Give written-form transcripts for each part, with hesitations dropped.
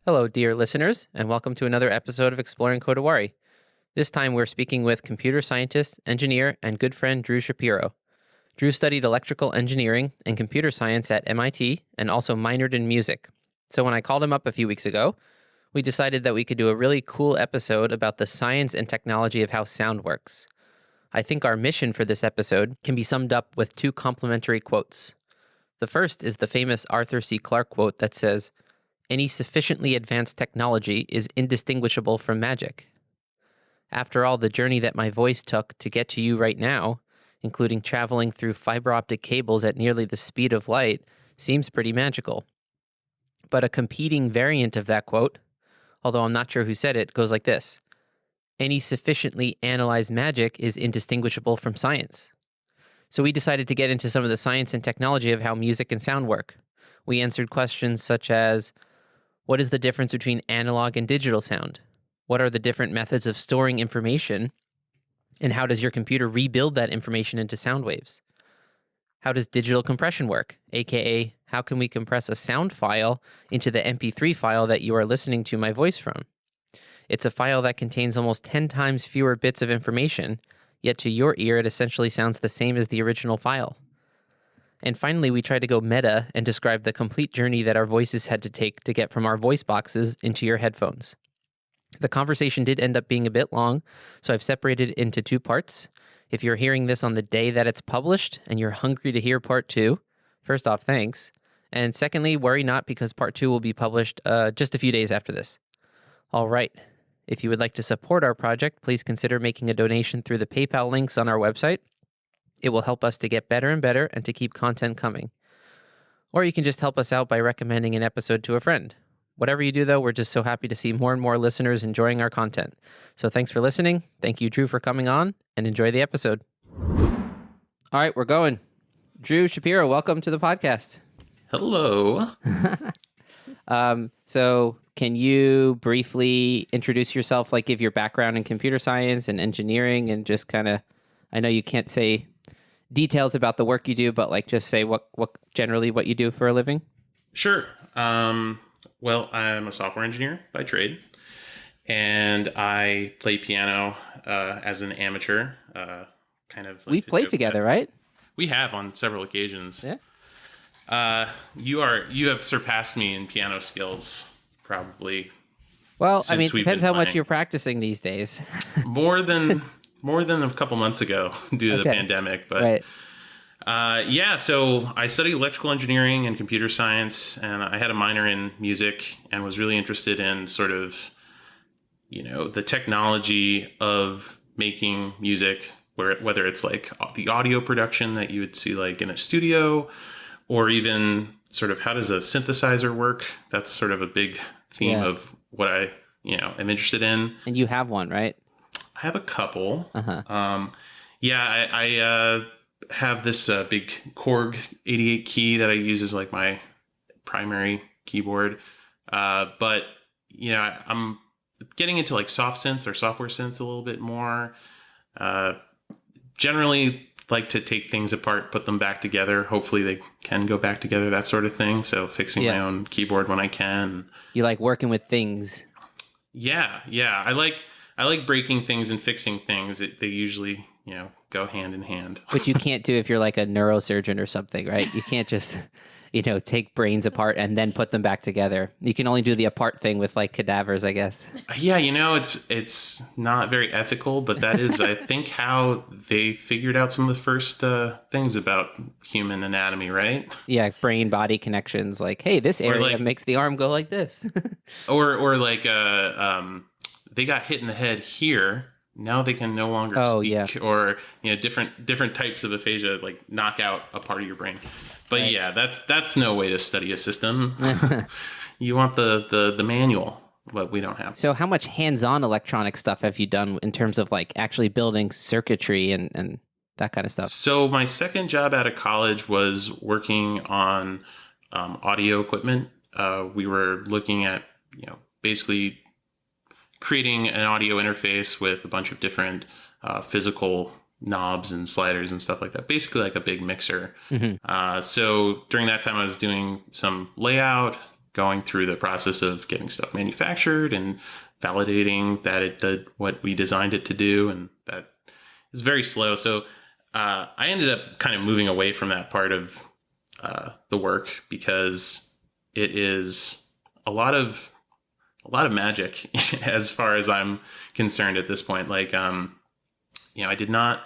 Hello, dear listeners, and welcome to another episode of Exploring Kodawari. This time we're speaking with computer scientist, engineer, and good friend Drew Shapiro. Drew studied electrical engineering and computer science at MIT and also minored in music. So when I called him up a few weeks ago, we decided that we could do a really cool episode about the science and technology of how sound works. I think our mission for this episode can be summed up with two complimentary quotes. The first is the famous Arthur C. Clarke quote that says, "Any sufficiently advanced technology is indistinguishable from magic." After all, the journey that my voice took to get to you right now, including traveling through fiber optic cables at nearly the speed of light, seems pretty magical. But a competing variant of that quote, although I'm not sure who said it, goes like this: "Any sufficiently analyzed magic is indistinguishable from science." So we decided to get into some of the science and technology of how music and sound work. We answered questions such as, what is the difference between analog and digital sound? What are the different methods of storing information? And how does your computer rebuild that information into sound waves? How does digital compression work? AKA, how can we compress a sound file into the MP3 file that you are listening to my voice from? It's a file that contains almost 10 times fewer bits of information, yet to your ear it essentially sounds the same as the original file. And finally, we tried to go meta and describe the complete journey that our voices had to take to get from our voice boxes into your headphones. The conversation did end up being a bit long, so I've separated it into two parts. If you're hearing this on the day that it's published and you're hungry to hear part two, first off, thanks. And secondly, worry not, because part two will be published just a few days after this. All right. If you would like to support our project, please consider making a donation through the PayPal links on our website. It will help us to get better and better and to keep content coming. Or you can just help us out by recommending an episode to a friend. Whatever you do, though, we're just so happy to see more and more listeners enjoying our content. So thanks for listening. Thank you, Drew, for coming on, and enjoy the episode. All right, we're going. Drew Shapiro, welcome to the podcast. Hello. So can you briefly introduce yourself, like give your background in computer science and engineering, and just kind of, I know you can't say details about the work you do, but like just say what generally what you do for a living? Sure. Well, I'm a software engineer by trade, and I play piano as an amateur. Kind of. We've played together, right? We have on several occasions. Yeah. You have surpassed me in piano skills, probably. Well, I mean, it depends how much you're practicing these days. More than a couple months ago due to the pandemic, but. Right. So I studied electrical engineering and computer science, and I had a minor in music and was really interested in sort of, the technology of making music, whether it's like the audio production that you would see like in a studio, or even sort of how does a synthesizer work? That's sort of a big theme of what I, am interested in. And you have one, right? I have a couple. Uh-huh. I have this big Korg 88 key that I use as like my primary keyboard. But I'm getting into like soft synths or software synths a little bit more. Generally like to take things apart, put them back together. Hopefully they can go back together, that sort of thing. So fixing my own keyboard when I can. You like working with things. Yeah. I like breaking things and fixing things. They usually, go hand in hand. Which you can't do if you're like a neurosurgeon or something, right? You can't just, take brains apart and then put them back together. You can only do the apart thing with like cadavers, I guess. Yeah, it's not very ethical, but that is, I think, how they figured out some of the first things about human anatomy, right? Yeah, brain-body connections. Like, hey, this area makes the arm go like this. or like they got hit in the head here. Now they can no longer speak, or different types of aphasia like knock out a part of your brain. But that's no way to study a system. You want the manual, but we don't have. So how much hands-on electronic stuff have you done in terms of like actually building circuitry and that kind of stuff? So my second job out of college was working on audio equipment. We were looking at basically creating an audio interface with a bunch of different physical knobs and sliders and stuff like that. Basically like a big mixer. Mm-hmm. So during that time I was doing some layout, going through the process of getting stuff manufactured and validating that it did what we designed it to do. And that is very slow. So I ended up kind of moving away from that part of the work because it is a lot of magic as far as I'm concerned at this point. Like, I did not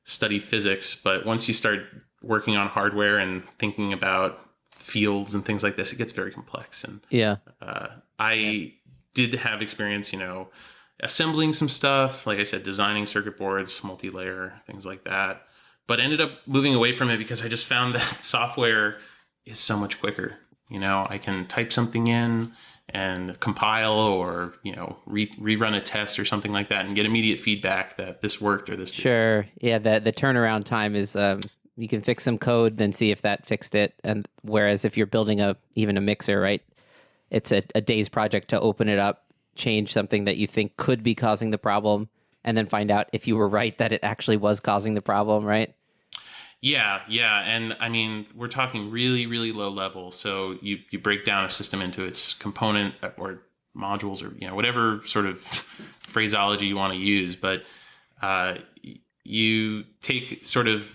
study physics, but once you start working on hardware and thinking about fields and things like this, it gets very complex. And I did have experience, assembling some stuff, like I said, designing circuit boards, multi-layer, things like that, but ended up moving away from it because I just found that software is so much quicker. I can type something in and compile or, rerun a test or something like that and get immediate feedback that this worked or this didn't. Sure. Yeah, the turnaround time is you can fix some code, then see if that fixed it. And whereas if you're building even a mixer, right, it's a day's project to open it up, change something that you think could be causing the problem, and then find out if you were right that it actually was causing the problem, right? Yeah. And I mean, we're talking really, really low level. So you break down a system into its component or modules or, whatever sort of phraseology you want to use. But you take sort of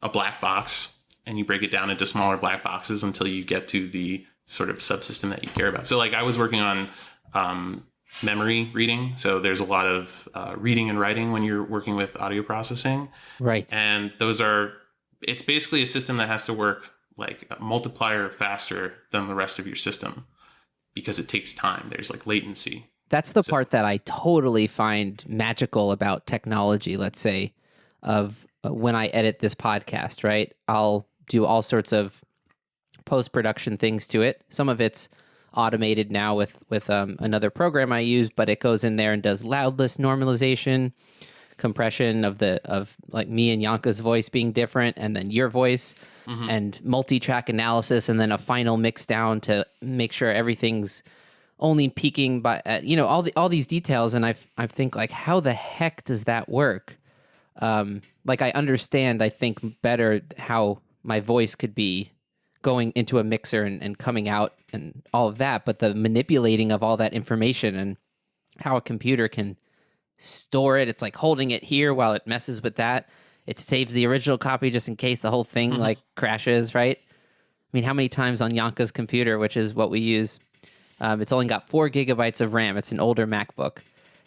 a black box and you break it down into smaller black boxes until you get to the sort of subsystem that you care about. So like I was working on memory reading. So there's a lot of reading and writing when you're working with audio processing. Right. And it's basically a system that has to work like a multiplier faster than the rest of your system because it takes time. There's like latency. That's the part that I totally find magical about technology, let's say, of when I edit this podcast, right? I'll do all sorts of post-production things to it. Some of it's automated now with another program I use, but it goes in there and does loudness normalization, compression of like me and Yanka's voice being different, and then your voice, and multi-track analysis, and then a final mix down to make sure everything's only peaking by all these details. And I think like, how the heck does that work? Like I understand, I think better how my voice could be going into a mixer and coming out and all of that, but the manipulating of all that information and how a computer can store it, it's like holding it here while it messes with that. It saves the original copy just in case the whole thing like crashes, right? I mean, how many times on Yanka's computer, which is what we use, it's only got 4 gigabytes of RAM. It's an older MacBook.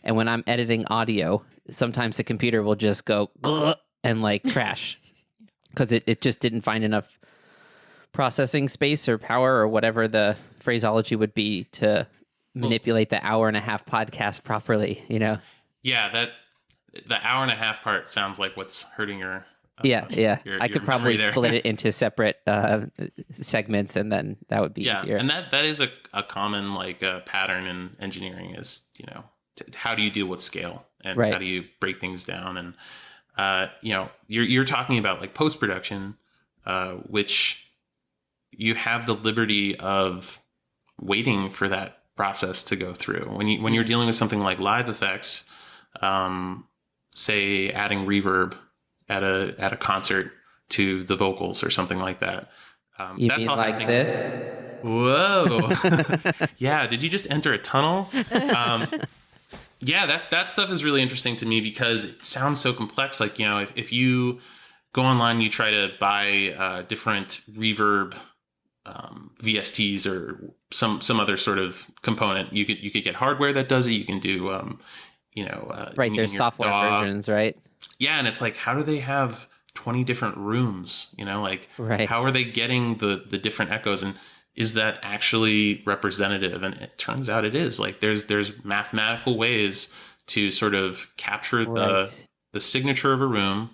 And when I'm editing audio, sometimes the computer will just go and like crash because it just didn't find enough processing space or power or whatever the phraseology would be to manipulate the hour-and-a-half podcast properly, Yeah, the hour-and-a-half part sounds like what's hurting your I could probably split it into separate segments, and then that would be easier. And that is a common like pattern in engineering is, how do you deal with scale and how do you break things down? And, you're talking about like post-production, which you have the liberty of waiting for that process to go through. When you're dealing with something like live effects, say adding reverb at a concert to the vocals or something like that. You that's mean all like happening. this? Whoa. Yeah. Did you just enter a tunnel? Yeah, that stuff is really interesting to me because it sounds so complex. Like, if you go online, you try to buy different reverb VSTs or some other sort of component. You could get hardware that does it. You can do right. There's software versions, right? Yeah, and it's like, how do they have 20 different rooms? How are they getting the different echoes, and is that actually representative? And it turns out it is. Like there's mathematical ways to sort of capture the signature of a room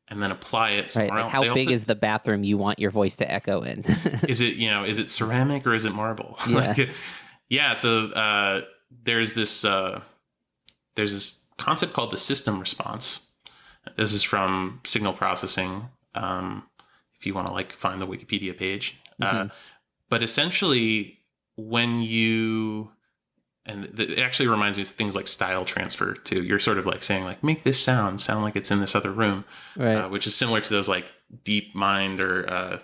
and then apply it somewhere else. How big is the bathroom you want your voice to echo in? Is it ceramic or is it marble? Yeah. So there's this concept called the system response. This is from signal processing. If you want to like find the Wikipedia page, but essentially it actually reminds me of things like style transfer too. You're sort of like saying like, make this sound like it's in this other room, which is similar to those like deep mind or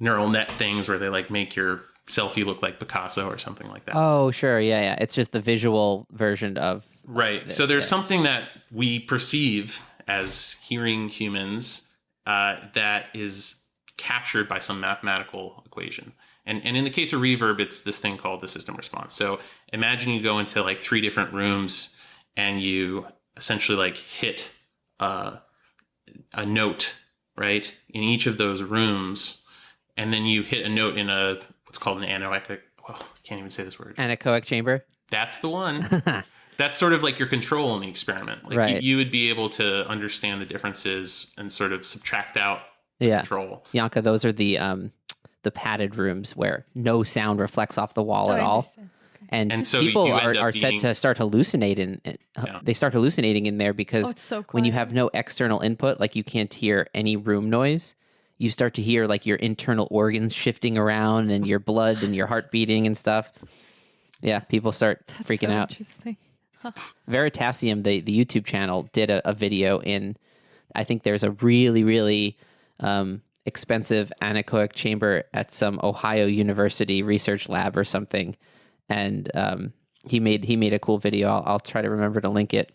neural net things where they like make your selfie look like Picasso or something like that. Oh, sure. Yeah. It's just the visual version of Right. So there's something that we perceive as hearing humans that is captured by some mathematical equation. And in the case of reverb, it's this thing called the system response. So imagine you go into like 3 different rooms and you essentially like hit a note, right, in each of those rooms. And then you hit a note in what's called an anechoic, well, I can't even say this word. Anechoic chamber. That's the one. That's sort of like your control in the experiment. Like right. you would be able to understand the differences and sort of subtract out control. Yanka, those are the padded rooms where no sound reflects off the wall at all. Okay. And so people are said to start hallucinating. They start hallucinating in there because when you have no external input, like you can't hear any room noise, you start to hear like your internal organs shifting around and your blood and your heart beating and stuff. Yeah, people start freaking out. Interesting. Huh. Veritasium, the YouTube channel, did a video in, I think there's a really, really expensive anechoic chamber at some Ohio University research lab or something. And he made a cool video. I'll try to remember to link it.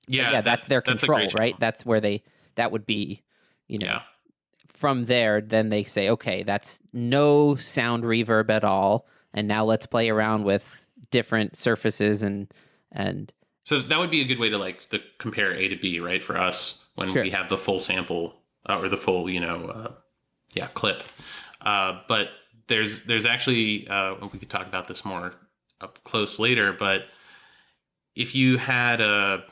Yeah, that's their control, right? That's where that would be, From there, then they say, okay, that's no sound reverb at all. And now let's play around with different surfaces and so that would be a good way to compare A to B, right? For us, when we have the full sample or the full, clip. But there's actually, we could talk about this more up close later, but if you had a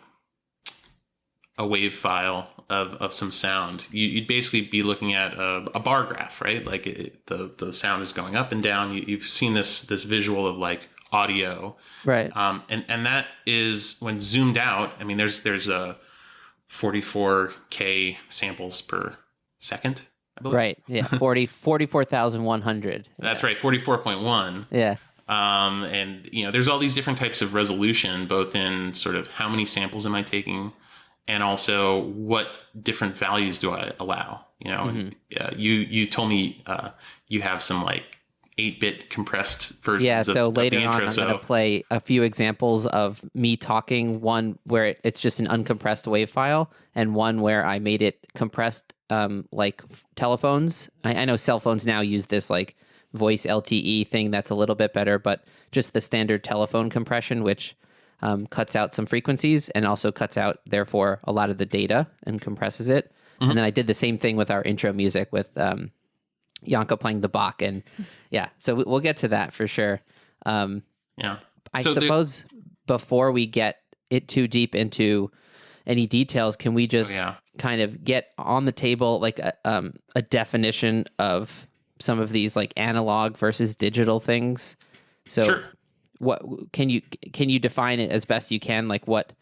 wave file of some sound, you'd basically be looking at a bar graph, right? Like the sound is going up and down. You've seen this visual of like audio, right? And that is when zoomed out. I mean, there's a 44K samples per second, I believe. Right. Yeah. 44,100. That's right. 44.1. Yeah. And there's all these different types of resolution, both in sort of how many samples am I taking, and also what different values do I allow. And, you told me you have some like 8-bit compressed versions. Yeah, so later intro, on, I'm going to play a few examples of me talking. One where it's just an uncompressed wave file, and one where I made it compressed, like telephones. I know cell phones now use this like voice LTE thing that's a little bit better, but just the standard telephone compression, which cuts out some frequencies and also cuts out, therefore, a lot of the data and compresses it. Mm-hmm. And then I did the same thing with our intro music with Yanka playing the Bach, and so we'll get to that for sure. I suppose before we get it too deep into any details, can we just kind of get on the table like a definition of some of these like analog versus digital things? So sure. What can you define it as best you can, like what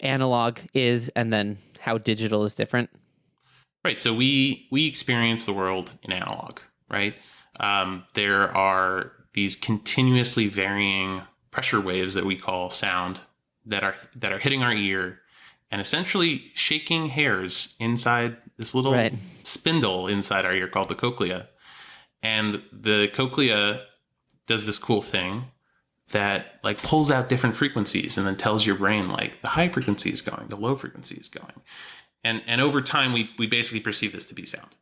analog is and then how digital is different? Right. So we experience the world in analog, right? There are these continuously varying pressure waves that we call sound that are hitting our ear and essentially shaking hairs inside this little spindle inside our ear called the cochlea. And the cochlea does this cool thing that like pulls out different frequencies and then tells your brain like the high frequency is going, the low frequency is going. And over time, we basically perceive this to be sound.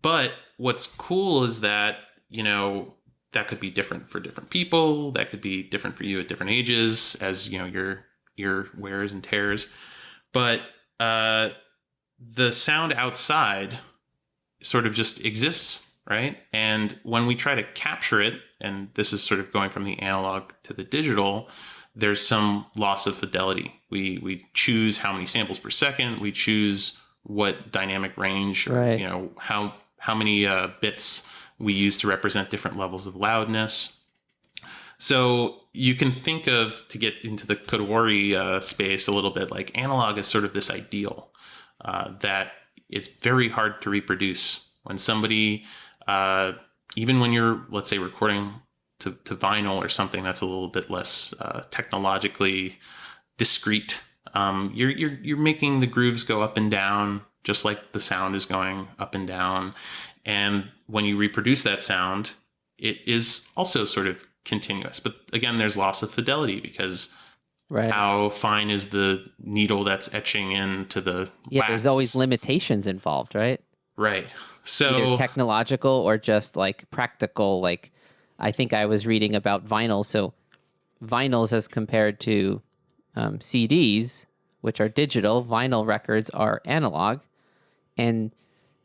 But what's cool is that, that could be different for different people. That could be different for you at different ages as, your ear wears and tears. But the sound outside sort of just exists, right? And when we try to capture it, and this is sort of going from the analog to the digital, there's some loss of fidelity. We choose how many samples per second. We choose what dynamic range, or, how many bits we use to represent different levels of loudness. So you can think of, to get into the Kodawari space a little bit, like analog is sort of this ideal that it's very hard to reproduce. When somebody, even when you're, let's say, recording to vinyl or something that's a little bit less technologically discrete, you're making the grooves go up and down just like the sound is going up and down. And when you reproduce that sound, it is also sort of continuous. But again, there's loss of fidelity because Right. how fine is the needle that's etching into the wax? There's always limitations involved, right? Right. So Either technological or just like practical. Like I think I was reading about vinyl. So vinyls as compared to CDs, which are digital, vinyl records are analog. And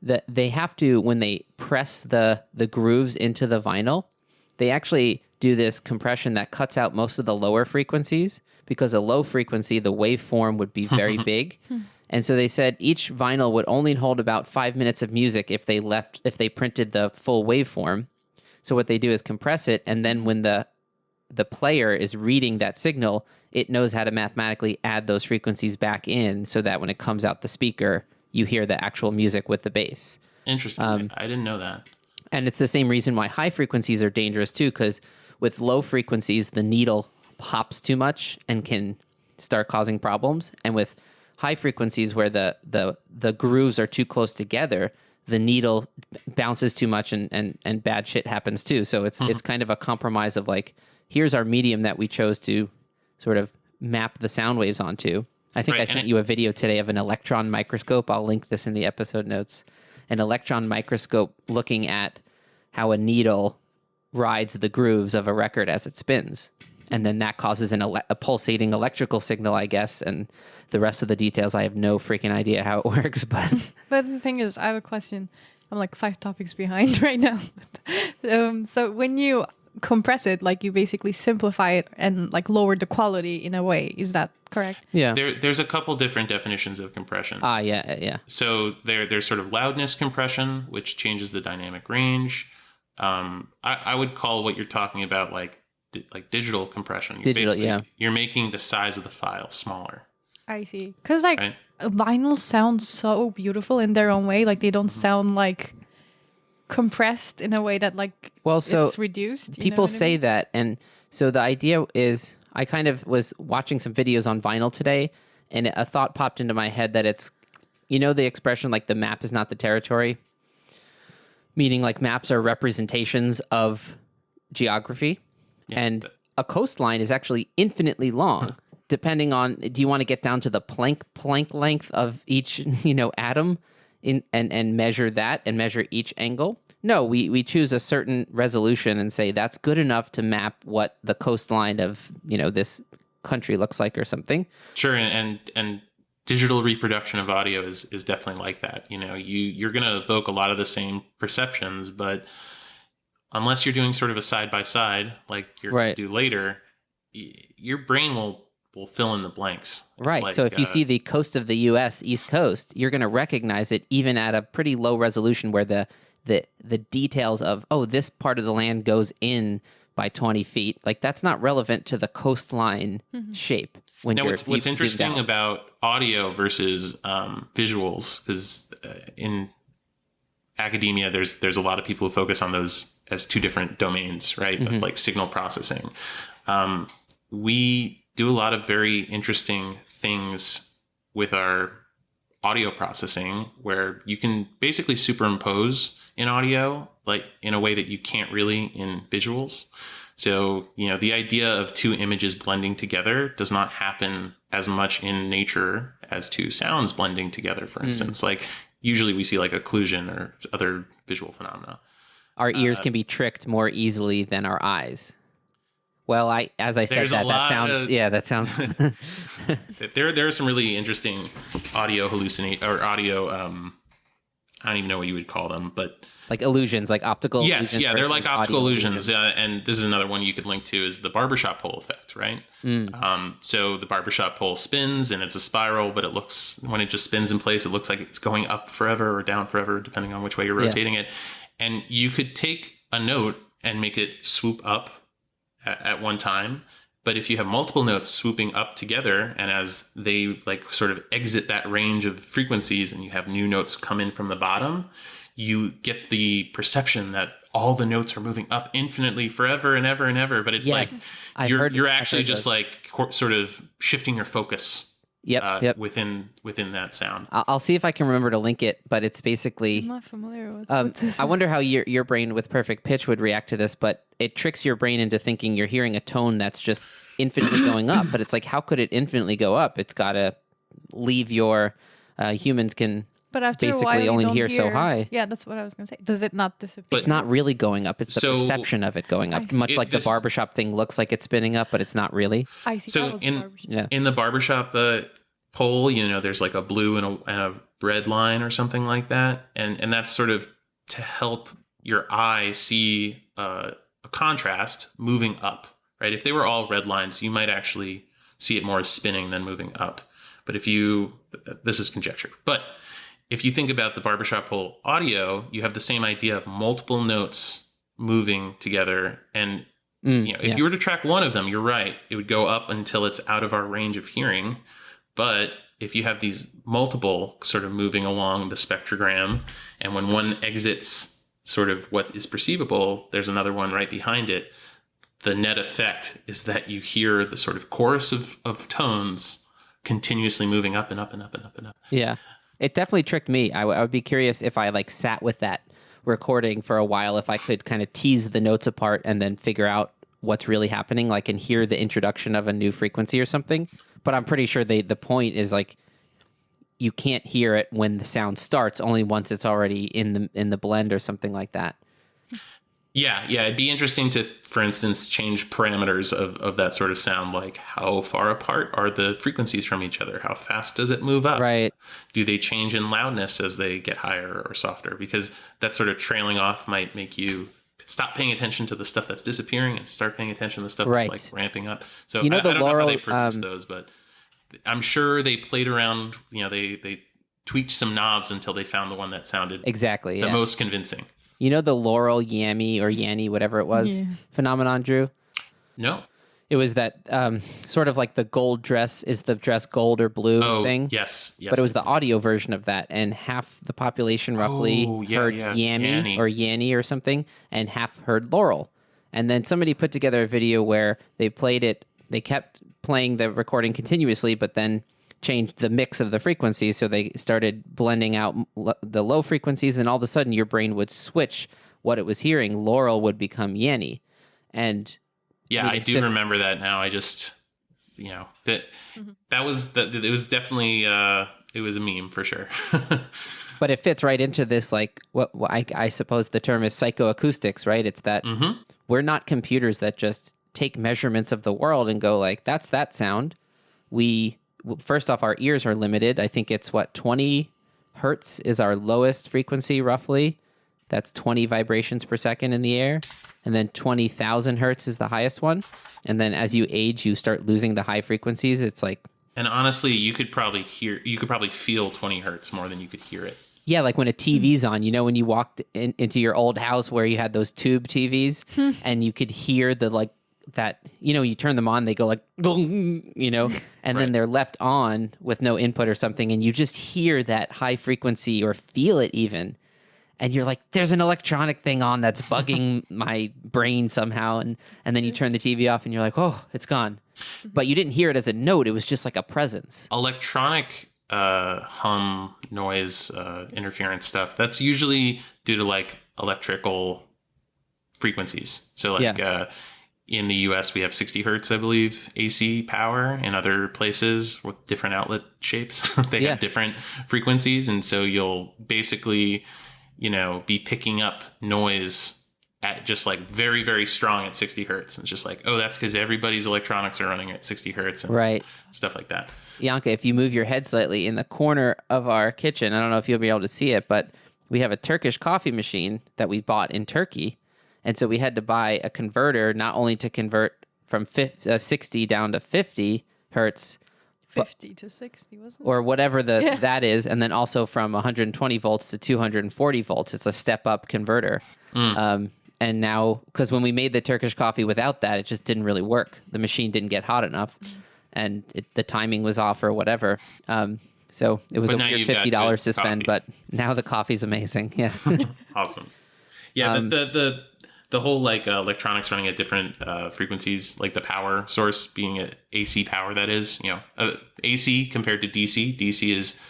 they have to, when they press the grooves into the vinyl, they actually do this compression that cuts out most of the lower frequencies, because a low frequency, the waveform would be very big. And so they said each vinyl would only hold about 5 minutes of music if they printed the full waveform. So what they do is compress it, and then when the player is reading that signal, it knows how to mathematically add those frequencies back in so that when it comes out the speaker, you hear the actual music with the bass. Interesting. I didn't know that. And it's the same reason why high frequencies are dangerous too, because with low frequencies, the needle hops too much and can start causing problems. And with high frequencies where the grooves are too close together, the needle bounces too much and bad shit happens too. So it's kind of a compromise of like, here's our medium that we chose to sort of map the sound waves onto. I think I sent you a video today of an electron microscope. I'll link this in the episode notes. An electron microscope looking at how a needle rides the grooves of a record as it spins. And then that causes a pulsating electrical signal, I guess. And the rest of the details, I have no freaking idea how it works. But the thing is, I have a question. I'm like 5 topics behind right now. So when you compress it, like you basically simplify it and like lower the quality in a way. Is that correct? Yeah. There's a couple different definitions of compression. Yeah. So there's sort of loudness compression, which changes the dynamic range. I would call what you're talking about like digital compression. You're making the size of the file smaller. I see. Because like vinyls sound so beautiful in their own way. Like they don't sound like compressed in a way that like it's reduced. People say that, and so the idea is, I kind of was watching some videos on vinyl today, and a thought popped into my head that it's, the expression like the map is not the territory, meaning like maps are representations of geography, and a coastline is actually infinitely long. Depending on, do you want to get down to the Planck length of each atom and measure that and measure each angle? No, we choose a certain resolution and say that's good enough to map what the coastline of this country looks like or something. Sure, and digital reproduction of audio is definitely like that. You're going to evoke a lot of the same perceptions, but unless you're doing sort of a side by side like you're going to do later, your brain will fill in the blanks. Right. Like, so if you see the coast of the U.S. East Coast, you're going to recognize it even at a pretty low resolution where the details of, this part of the land goes in by 20 feet. Like that's not relevant to the coastline shape. What's interesting about audio versus visuals, because in academia, there's a lot of people who focus on those as two different domains, right? Like signal processing. We do a lot of very interesting things with our audio processing where you can basically superimpose in audio, like in a way that you can't really in visuals. So, the idea of two images blending together does not happen as much in nature as two sounds blending together, for instance. Like usually we see like occlusion or other visual phenomena. Our ears can be tricked more easily than our eyes. Well, as I said, that sounds. There are some really interesting audio audio. I don't even know what you would call them, but like illusions, like optical. Yes, illusions they're like optical illusions. And this is another one you could link to is the Barbershop pole effect, right? So the Barbershop pole spins and it's a spiral, but when it just spins in place, it looks like it's going up forever or down forever, depending on which way you're rotating it. And you could take a note and make it swoop up at one time, but if you have multiple notes swooping up together and as they like sort of exit that range of frequencies and you have new notes come in from the bottom, you get the perception that all the notes are moving up infinitely forever and ever and ever, but it's you're actually just like sort of shifting your focus Yep. within that sound. I'll see if I can remember to link it, but it's basically. I'm not familiar with what this I is. wonder how your brain with perfect pitch would react to this, but it tricks your brain into thinking you're hearing a tone that's just infinitely going up. But it's like, how could it infinitely go up? It's got to leave your humans can But after a basically while, you only don't hear so high. Yeah, that's what I was going to say. Does it not disappear? It's not really going up. It's the So- perception of it going up. I see. Much like the barbershop thing looks like it's spinning up, but it's not really. I see. So That was the in- barbershop. Yeah. In the barbershop pole, there's like a blue and a red line or something like that. And that's sort of to help your eye see a contrast moving up, right? If they were all red lines, you might actually see it more as spinning than moving up. But this is conjecture, but if you think about the barbershop pole audio, you have the same idea of multiple notes moving together. And if you were to track one of them, you're right, it would go up until it's out of our range of hearing. But if you have these multiple sort of moving along the spectrogram, and when one exits sort of what is perceivable, there's another one right behind it, the net effect is that you hear the sort of chorus of tones continuously moving up and up and up and up and up. Yeah. It definitely tricked me. I would be curious if I like sat with that recording for a while, if I could kind of tease the notes apart and then figure out what's really happening, like, and hear the introduction of a new frequency or something. But I'm pretty sure the point is like, you can't hear it when the sound starts, only once it's already in the blend or something like that. Yeah. It'd be interesting to, for instance, change parameters of that sort of sound, like how far apart are the frequencies from each other? How fast does it move up? Right. Do they change in loudness as they get higher or softer? Because that sort of trailing off might make you stop paying attention to the stuff that's disappearing and start paying attention to the stuff Right. that's like ramping up. So You know, I the don't know Laurel, how they produce those, but I'm sure they played around, they tweaked some knobs until they found the one that sounded Exactly. the Yeah. most convincing. You know the Laurel Yanny, whatever it was, phenomenon, Drew? No. It was that sort of like the gold dress, is the dress gold or blue thing? Yes. But it was the audio version of that, and half the population roughly heard Yanny or something, and half heard Laurel. And then somebody put together a video where they played it, they kept playing the recording continuously, but then changed the mix of the frequencies, so they started blending out the low frequencies, and all of a sudden your brain would switch what it was hearing. Laurel would become Yanny. And yeah, I do remember that now. I just, that was it was definitely it was a meme for sure. But it fits right into this, like, what I suppose the term is psychoacoustics, right? It's that we're not computers that just take measurements of the world and go like, that's that sound. First off, our ears are limited. I think it's 20 hertz is our lowest frequency, roughly. That's 20 vibrations per second in the air. And then 20,000 hertz is the highest one. And then as you age, you start losing the high frequencies. It's like... And honestly, you could probably feel 20 hertz more than you could hear it. Yeah, like when a TV's on, when you walked into your old house where you had those tube TVs and you could hear the, like, that, you turn them on, they go like, and then they're left on with no input or something, and you just hear that high frequency or feel it even. And you're like, there's an electronic thing on that's bugging my brain somehow. And then you turn the TV off and you're like, oh, it's gone. But you didn't hear it as a note. It was just like a presence. Electronic hum, noise, interference stuff, that's usually due to like electrical frequencies. So like in the US, we have 60 hertz, I believe, AC power. In other places with different outlet shapes, they have different frequencies. And so you'll basically, be picking up noise at just like very, very strong at 60 hertz. And it's just like, oh, that's because everybody's electronics are running at 60 hertz and stuff like that. Yanka, if you move your head slightly, in the corner of our kitchen, I don't know if you'll be able to see it, but we have a Turkish coffee machine that we bought in Turkey. And so we had to buy a converter, not only to convert from 60 down to 50 hertz, 50 to 60, wasn't it? or whatever that is, and then also from 120 volts to 240 volts. It's a step-up converter. And now, because when we made the Turkish coffee without that, it just didn't really work. The machine didn't get hot enough, and the timing was off or whatever. So it was a weird $50 to spend, but now the coffee's amazing. Yeah. Awesome. Yeah, the the whole like electronics running at different frequencies, like the power source being AC power, that is, AC compared to DC. DC is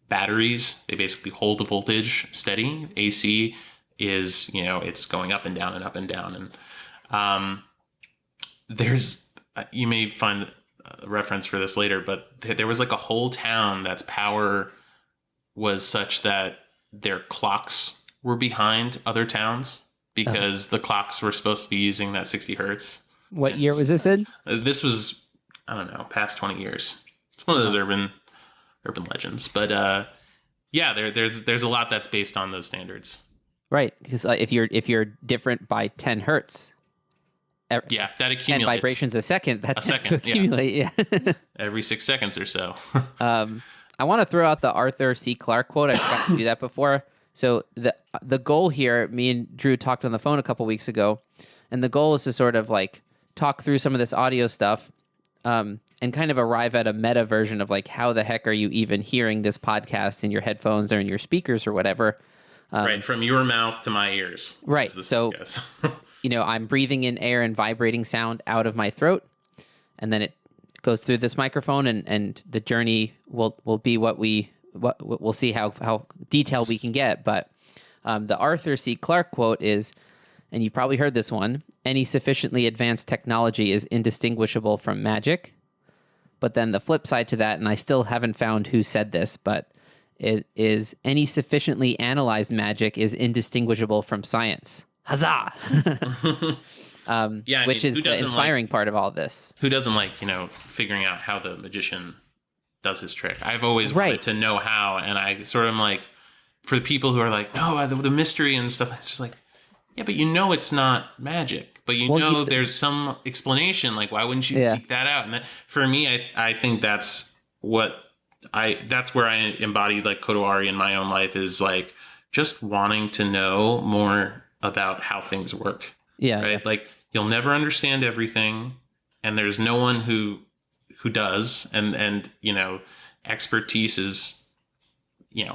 batteries. They basically hold the voltage steady. AC is, it's going up and down and up and down. And there's, you may find a reference for this later, but there was like a whole town that's power was such that their clocks were behind other towns because the clocks were supposed to be using that 60 hertz. What year was this in? This was, I don't know, past 20 years. It's one of those urban legends. But there's a lot that's based on those standards. Right, because if you're different by 10 hertz, that accumulates. 10 vibrations a second. That tends to second, accumulate. Yeah. Every 6 seconds or so. I want to throw out the Arthur C. Clarke quote. I forgot to do that before. So the goal here, me and Drew talked on the phone a couple weeks ago, and the goal is to sort of like talk through some of this audio stuff, and kind of arrive at a meta version of like, how the heck are you even hearing this podcast in your headphones or in your speakers or whatever? Right, from your mouth to my ears. Right. So, I'm breathing in air and vibrating sound out of my throat, and then it goes through this microphone, and the journey will be what we'll see how detailed we can get. But the Arthur C. Clarke quote is, and you've probably heard this one, any sufficiently advanced technology is indistinguishable from magic. But then the flip side to that, and I still haven't found who said this, but it is any sufficiently analyzed magic is indistinguishable from science. Huzzah! Which is the inspiring part of all this. Who doesn't like, figuring out how the magician does his trick? I've always wanted to know how, and I sort of am like, for the people who are like, no, the mystery and stuff, it's just like, yeah, but it's not magic. But there's some explanation, like, why wouldn't you seek that out? And for me, I think that's where I embody like Kodawari in my own life, is like just wanting to know more about how things work. Yeah. Right. Like, you'll never understand everything, and there's no one who does. And expertise is,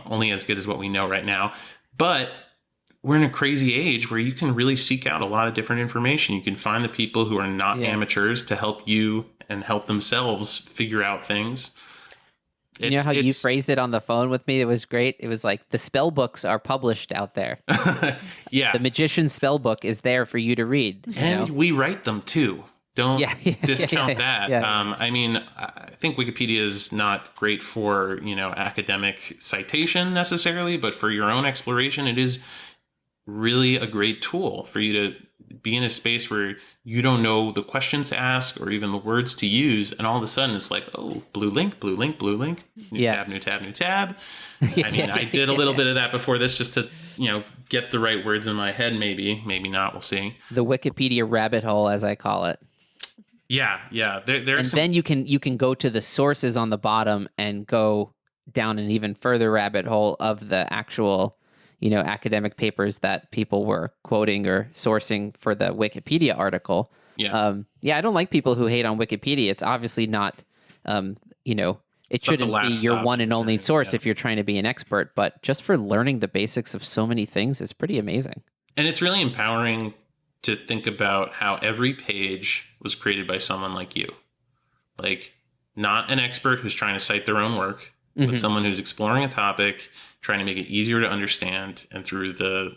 only as good as what we know right now. But we're in a crazy age where you can really seek out a lot of different information. You can find the people who are not amateurs to help you and help themselves figure out things. You know how you phrased it on the phone with me? It was great. It was like, the spell books are published out there. Yeah. The magician's spell book is there for you to read. And we write them too. Don't discount that. Yeah. I think Wikipedia is not great for, academic citation necessarily, but for your own exploration, it is really a great tool for you to be in a space where you don't know the questions to ask or even the words to use, and all of a sudden it's like, oh, blue link, new tab. I did a little bit of that before this just to get the right words in my head. Maybe not, we'll see. The Wikipedia rabbit hole, as I call it. Yeah and then you can go to the sources on the bottom and go down an even further rabbit hole of the actual academic papers that people were quoting or sourcing for the Wikipedia article. Yeah. I don't like people who hate on Wikipedia. It's obviously not, it shouldn't be your one and only source if you're trying to be an expert, but just for learning the basics of so many things, it's pretty amazing. And it's really empowering to think about how every page was created by someone like you. Like, not an expert who's trying to cite their own work, but someone who's exploring a topic, trying to make it easier to understand, and through the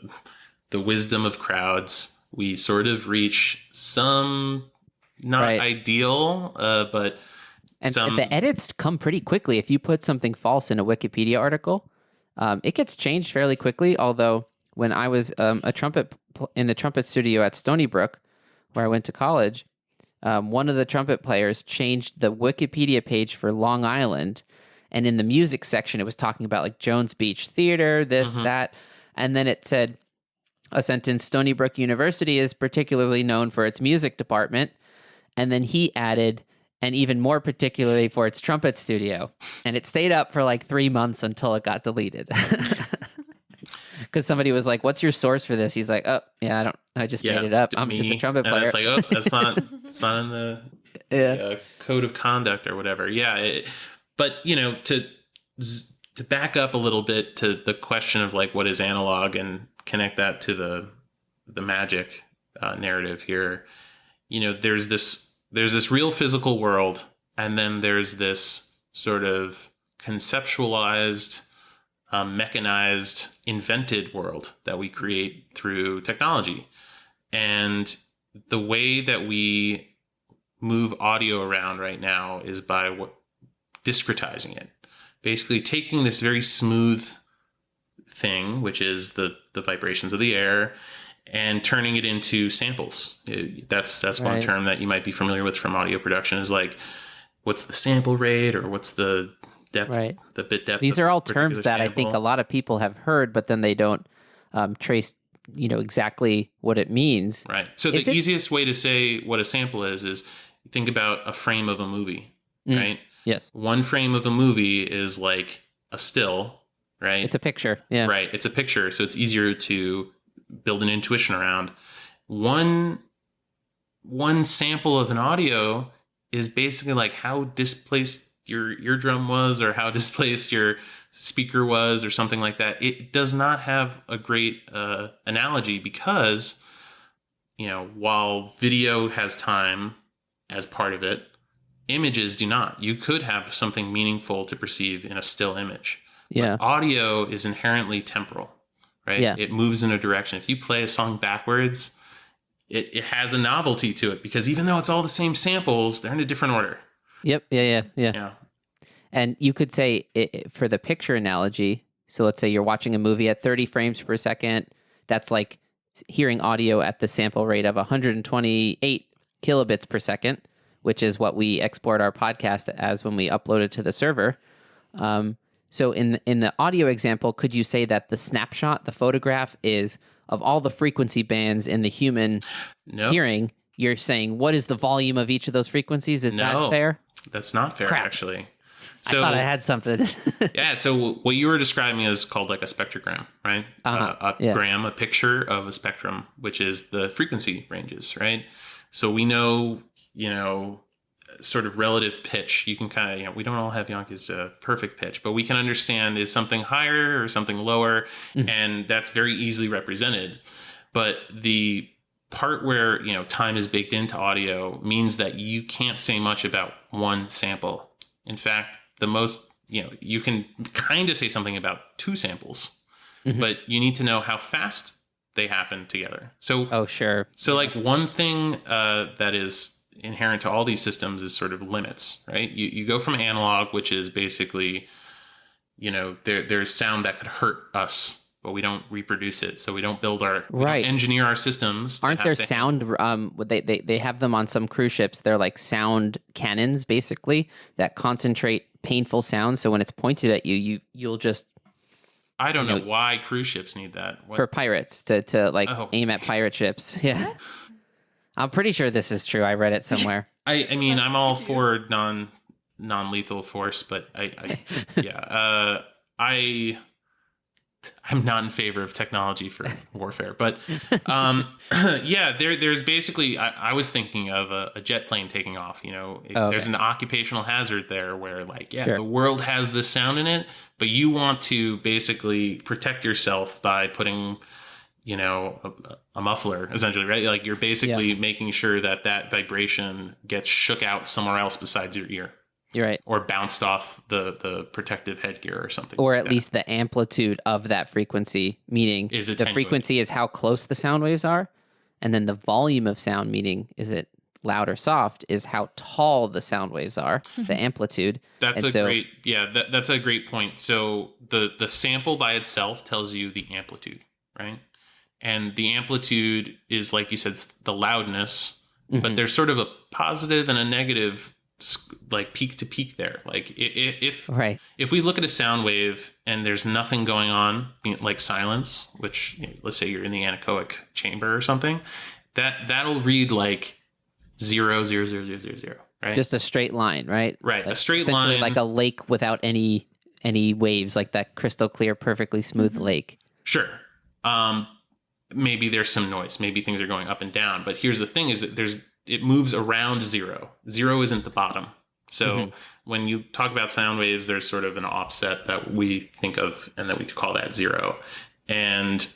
wisdom of crowds, we sort of reach some ideal, but and the edits come pretty quickly. If you put something false in a Wikipedia article, it gets changed fairly quickly. Although when I was in the trumpet studio at Stony Brook, where I went to college, one of the trumpet players changed the Wikipedia page for Long Island. And in the music section, it was talking about like Jones Beach Theater, this, that. And then it said a sentence, Stony Brook University is particularly known for its music department. And then he added, and even more particularly for its trumpet studio. And it stayed up for like 3 months until it got deleted. Because somebody was like, what's your source for this? He's like, oh, yeah, I just made it up. I'm just a trumpet player. And it's like, oh, it's not in the code of conduct or whatever. Yeah. But, to back up a little bit to the question of like, what is analog, and connect that to the magic narrative here. There's this real physical world, and then there's this sort of conceptualized, mechanized, invented world that we create through technology. And the way that we move audio around right now is by discretizing it. Basically taking this very smooth thing, which is the vibrations of the air, and turning it into samples. That's one term that you might be familiar with from audio production, is like, what's the sample rate, or what's the depth, the bit depth. These are all terms that I think a lot of people have heard, but then they don't trace, exactly what it means. Right. So the easiest way to say what a sample is think about a frame of a movie, right? Yes. One frame of a movie is like a still, right? It's a picture. Yeah. Right. It's a picture. So it's easier to build an intuition around. One sample of an audio is basically like how displaced your eardrum was, or how displaced your speaker was, or something like that. It does not have a great analogy, because, while video has time as part of it, images do not. You could have something meaningful to perceive in a still image. Yeah. But audio is inherently temporal, right? Yeah. It moves in a direction. If you play a song backwards, it has a novelty to it, because even though it's all the same samples, they're in a different order. Yep. Yeah. And you could say, for the picture analogy, so let's say you're watching a movie at 30 frames per second. That's like hearing audio at the sample rate of 128 kilobits per second, which is what we export our podcast as when we upload it to the server. So in the audio example, could you say that the snapshot, the photograph, is of all the frequency bands in the human hearing? You're saying, what is the volume of each of those frequencies? Is that fair? That's not fair, actually. So, I thought I had something. Yeah, so what you were describing is called like a spectrogram, right? A picture of a spectrum, which is the frequency ranges, right? So we know, sort of relative pitch. You can kind of, we don't all have Yankee's perfect pitch, but we can understand, is something higher or something lower, and that's very easily represented. But the part where, time is baked into audio means that you can't say much about one sample. In fact, the most, you can kind of say something about two samples, but you need to know how fast they happen together. So, So like one thing that is inherent to all these systems is sort of limits, right? You go from analog, which is basically, there's sound that could hurt us, but we don't reproduce it. So we don't build we don't engineer our systems. Aren't there sound, they have them on some cruise ships. They're like sound cannons, basically, that concentrate painful sound. So when it's pointed at you, you'll just... I don't know why cruise ships need that. For pirates, to aim at pirate ships. Yeah. I'm pretty sure this is true. I read it somewhere. I mean, I'm all for non-lethal force, but I'm not in favor of technology for warfare. But there's basically, I was thinking of a jet plane taking off. There's an occupational hazard there where the world has this sound in it, but you want to basically protect yourself by putting, a muffler, essentially, right? Like you're basically making sure that vibration gets shook out somewhere else besides your ear. You're right. Or bounced off the protective headgear or something. Or at least the amplitude of that frequency, meaning the frequency is how close the sound waves are. And then the volume of sound, meaning is it loud or soft, is how tall the sound waves are, the amplitude. That's that's a great point. So the sample by itself tells you the amplitude, right? And the amplitude is, like you said, the loudness, but there's sort of a positive and a negative, like peak to peak there. Like if we look at a sound wave and there's nothing going on, like silence, which let's say you're in the anechoic chamber or something, that'll read like 0, 0, 0, 0, 0, 0, right? Just a straight line, right? Right, like a straight line, like a lake without any waves, like that crystal clear, perfectly smooth lake. Sure. Maybe there's some noise. Maybe things are going up and down. But here's the thing: is that it moves around 0. 0 isn't the bottom. So when you talk about sound waves, there's sort of an offset that we think of and that we call that 0. And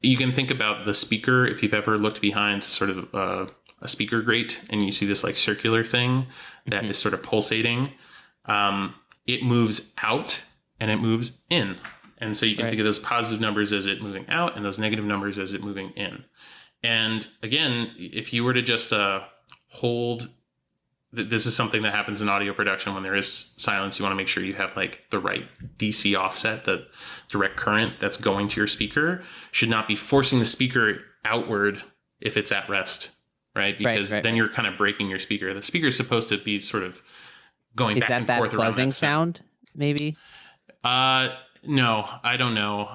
you can think about the speaker. If you've ever looked behind sort of a speaker grate and you see this like circular thing that is sort of pulsating, it moves out and it moves in. And so you can think of those positive numbers as it moving out and those negative numbers as it moving in. And again, if you were to just hold, this is something that happens in audio production when there is silence. You want to make sure you have like the right DC offset, the direct current that's going to your speaker should not be forcing the speaker outward if it's at rest, right? Because then you're kind of breaking your speaker. The speaker is supposed to be sort of going back and forth around that buzzing sound, maybe? No, I don't know.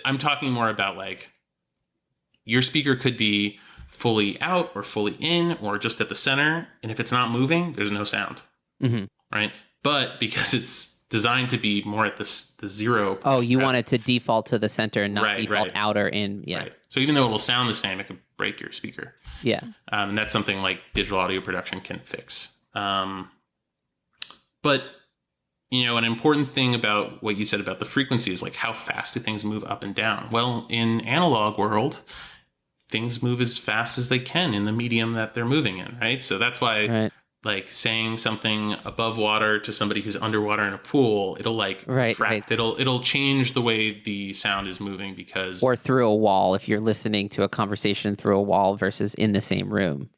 I'm talking more about like your speaker could be fully out or fully in or just at the center. And if it's not moving, there's no sound. Right. But because it's designed to be more at the zero. Oh, you want it to default to the center and not default out or in. Yeah. Right. So even though it will sound the same, it could break your speaker. Yeah. And that's something like digital audio production can fix. But you know, an important thing about what you said about the frequency is like how fast do things move up and down? Well, in analog world, things move as fast as they can in the medium that they're moving in, right? So that's why like saying something above water to somebody who's underwater in a pool, it'll like refract. It'll change the way the sound is moving because or through a wall if you're listening to a conversation through a wall versus in the same room.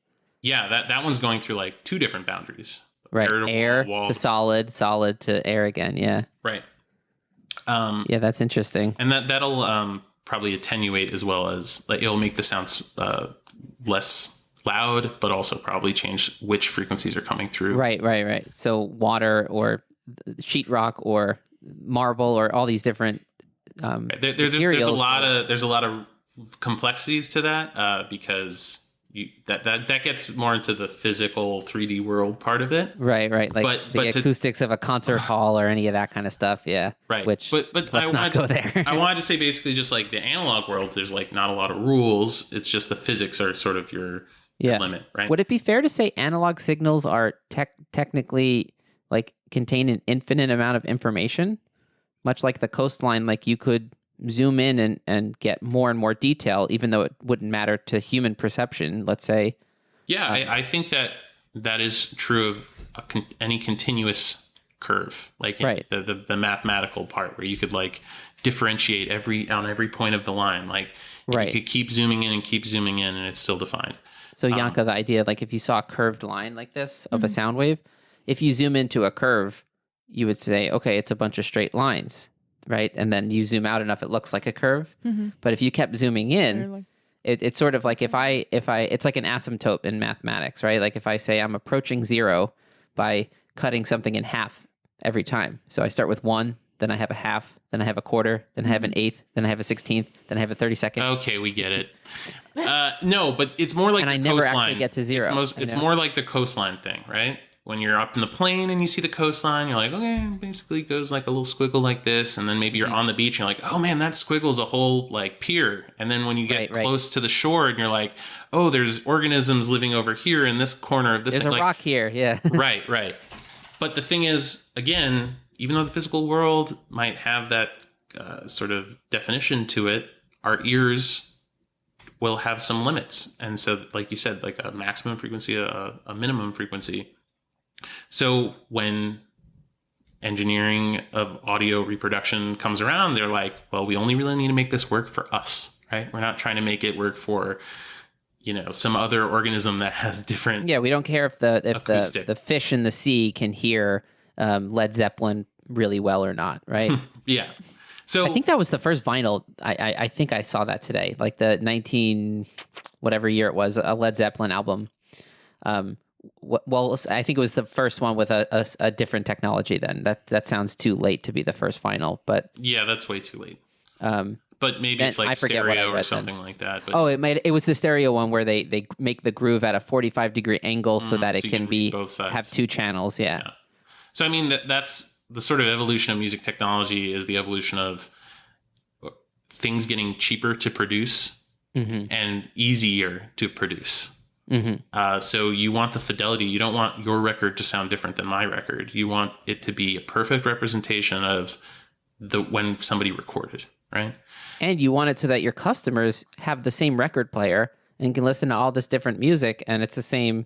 Yeah, that one's going through like two different boundaries. Right, air to solid, solid to air again. Yeah, right. Yeah, that's interesting. And that'll probably attenuate as well as like it'll make the sounds less loud, but also probably change which frequencies are coming through. Right. So water or sheetrock or marble or all these different there's a lot of complexities to that because. That gets more into the physical 3D world part of it, right? Like the acoustics of a concert hall or any of that kind of stuff, yeah. Right, but let's not go there. I wanted to say basically just like the analog world, there's like not a lot of rules. It's just the physics are sort of your limit, right? Would it be fair to say analog signals are technically like contain an infinite amount of information, much like the coastline? Like you could zoom in and get more and more detail, even though it wouldn't matter to human perception, let's say. Yeah, I think that is true of any continuous curve, like the mathematical part where you could like differentiate on every point of the line. Like you could keep zooming in and it's still defined. So Yanka, the idea, like if you saw a curved line like this of a sound wave, if you zoom into a curve, you would say, okay, it's a bunch of straight lines. Right. And then you zoom out enough, it looks like a curve. But if you kept zooming in, it's sort of like if I, it's like an asymptote in mathematics, right? Like if I say I'm approaching zero by cutting something in half every time. So I start with 1, then I have a half, then I have a quarter, then I have an eighth, then I have a 16th, then I have a 32nd. Okay, we get it. No, but it's more like and the I never coastline. Actually get to zero. It's more like the coastline thing, right? When you're up in the plane and you see the coastline, you're like, okay, it basically goes like a little squiggle like this. And then maybe you're on the beach and you're like, oh man, that squiggle's a whole like pier. And then when you get close to the shore and you're like, oh, there's organisms living over here in this corner of this. There's a rock here. Yeah. Right. But the thing is, again, even though the physical world might have that sort of definition to it, our ears will have some limits. And so, like you said, like a maximum frequency, a minimum frequency. So when engineering of audio reproduction comes around, they're like, well, we only really need to make this work for us, right? We're not trying to make it work for, some other organism that has different. Yeah, we don't care if the fish in the sea can hear Led Zeppelin really well or not, right? Yeah. So I think that was the first vinyl. I think I saw that today, like the 19 whatever year it was, a Led Zeppelin album. Well, I think it was the first one with a different technology. Then that sounds too late to be the first vinyl, but yeah, that's way too late. But maybe it's like stereo or something like that. But it was the stereo one where they make the groove at a 45-degree angle so that it can be both sides. Have two channels. Yeah. So I mean that's the sort of evolution of music technology is the evolution of things getting cheaper to produce and easier to produce. So you want the fidelity. You don't want your record to sound different than my record. You want it to be a perfect representation of when somebody recorded, right? And you want it so that your customers have the same record player and can listen to all this different music, and it's the same,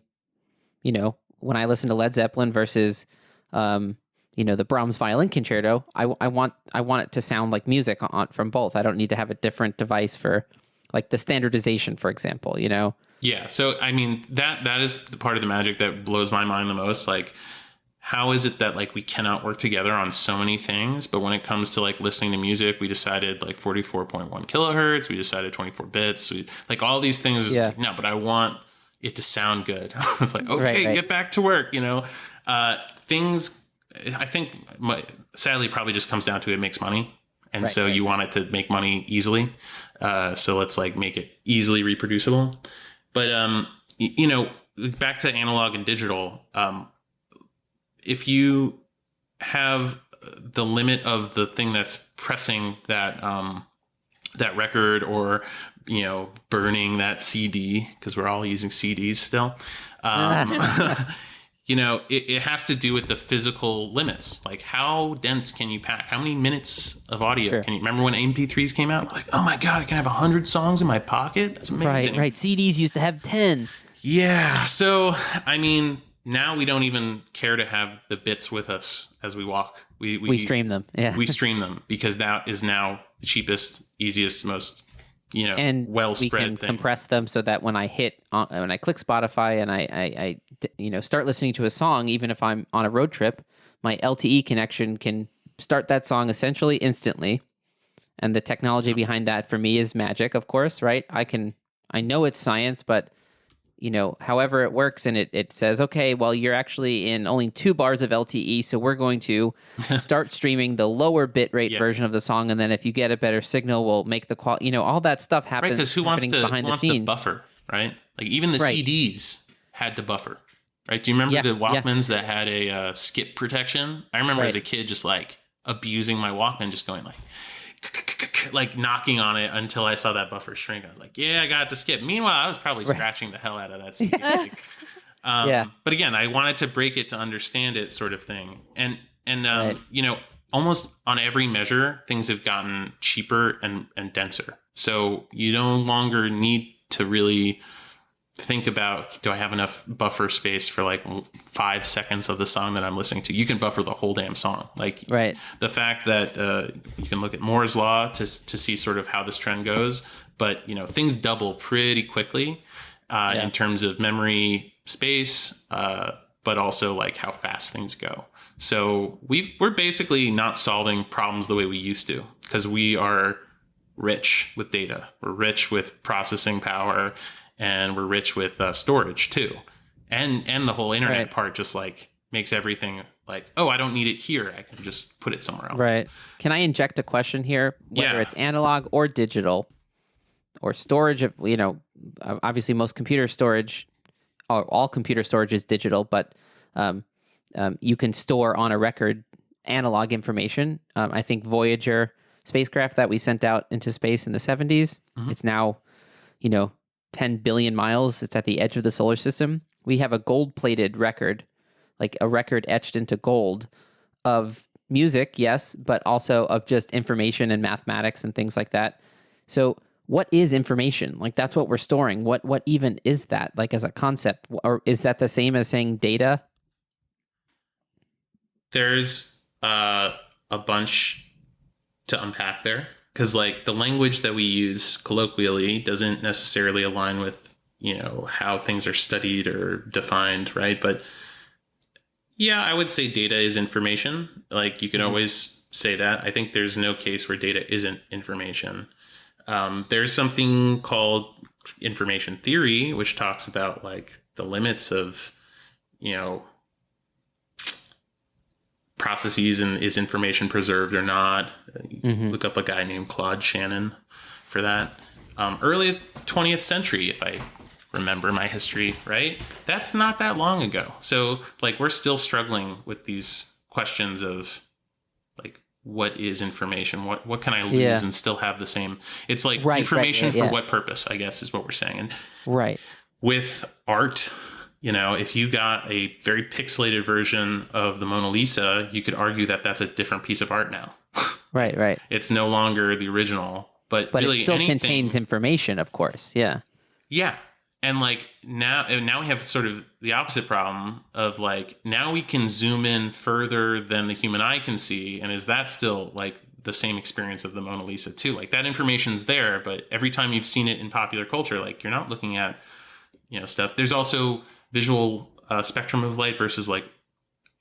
when I listen to Led Zeppelin versus the Brahms violin concerto, I want it to sound like music from both. I don't need to have a different device for like the standardization, for example, Yeah. So, I mean, that is the part of the magic that blows my mind the most. Like, how is it that like we cannot work together on so many things, but when it comes to like listening to music, we decided like 44.1 kilohertz, we decided 24 bits, like all these things. Is like, no, but I want it to sound good. It's like, okay, get back to work. Things. I think sadly probably just comes down to it makes money, and so you want it to make money easily. So let's like make it easily reproducible. But back to analog and digital. If you have the limit of the thing that's pressing that that record, or burning that CD, because we're all using CDs still, it has to do with the physical limits. Like, how dense can you pack? How many minutes of audio can you remember when MP3s came out? Like, oh my God, I can have 100 songs in my pocket. That's amazing. Right. CDs used to have 10. Yeah. So, I mean, now we don't even care to have the bits with us as we walk. We stream them. Yeah. We stream them because that is now the cheapest, easiest, most, and well spread we can thing. Compress them so that when I click Spotify and I start listening to a song, even if I'm on a road trip, my LTE connection can start that song essentially instantly. And the technology behind that for me is magic, of course, right? I know it's science, but however it works, and it says, okay, well, you're actually in only 2 bars of LTE, so we're going to start streaming the lower bitrate version of the song, and then if you get a better signal, we'll make the quality, all that stuff happens. Right, because who wants behind the scene. to buffer, right? Like even the CDs had to buffer, right? Do you remember the Walkmans that had a skip protection? I remember as a kid just like abusing my Walkman, just going like knocking on it until I saw that buffer shrink. I was like, yeah, I got to skip. Meanwhile, I was probably scratching the hell out of that CD. But again, I wanted to break it to understand it, sort of thing. And almost on every measure, things have gotten cheaper and denser. So you no longer need to really think about, do I have enough buffer space for like 5 seconds of the song that I'm listening to? You can buffer the whole damn song. Like the fact that you can look at Moore's law to see sort of how this trend goes, but things double pretty quickly in terms of memory space, but also like how fast things go. So we're basically not solving problems the way we used to, because we are rich with data. We're rich with processing power. And we're rich with storage too, and the whole internet part just like makes everything like, oh, I don't need it here. I can just put it somewhere else. Right. Can I inject a question here? Whether it's analog or digital, or storage of obviously most computer storage, or all computer storage is digital, but you can store on a record analog information. I think Voyager spacecraft that we sent out into space in the 70s, it's now 10 billion miles. It's at the edge of the solar system. We have a gold-plated record, like a record etched into gold of music, yes, but also of just information and mathematics and things like that. So what is information? Like, that's what we're storing. What even is that, like, as a concept? Or is that the same as saying data? There's a bunch to unpack there. Because like the language that we use colloquially doesn't necessarily align with, how things are studied or defined, right? But yeah, I would say data is information. Like you can always say that. I think there's no case where data isn't information. There's something called information theory, which talks about like the limits of, processes and is information preserved or not. Look up a guy named Claude Shannon for that. Early 20th century, if I remember my history right. That's not that long ago. So like we're still struggling with these questions of like, what is information? What can I lose and still have the same? It's like information for what purpose, I guess, is what we're saying. And with art, if you got a very pixelated version of the Mona Lisa, you could argue that that's a different piece of art now. Right. It's no longer the original, but really it still anything, contains information, of course. Yeah. Yeah. And like now we have sort of the opposite problem of like, now we can zoom in further than the human eye can see. And is that still like the same experience of the Mona Lisa too? Like that information's there, but every time you've seen it in popular culture, like you're not looking at, stuff. There's also visual spectrum of light versus like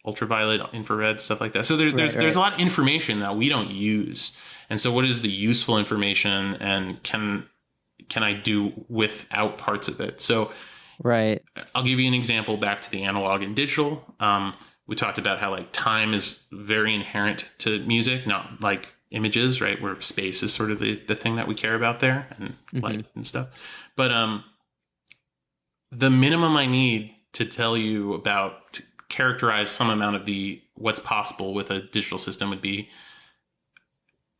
ultraviolet, infrared, stuff like that. So there's a lot of information that we don't use. And so what is the useful information, and can I do without parts of it? So right. I'll give you an example back to the analog and digital. We talked about how like time is very inherent to music, not like images, right? Where space is sort of the thing that we care about there, and light and stuff. But the minimum I need to tell you about, to characterize some amount of what's possible with a digital system would be,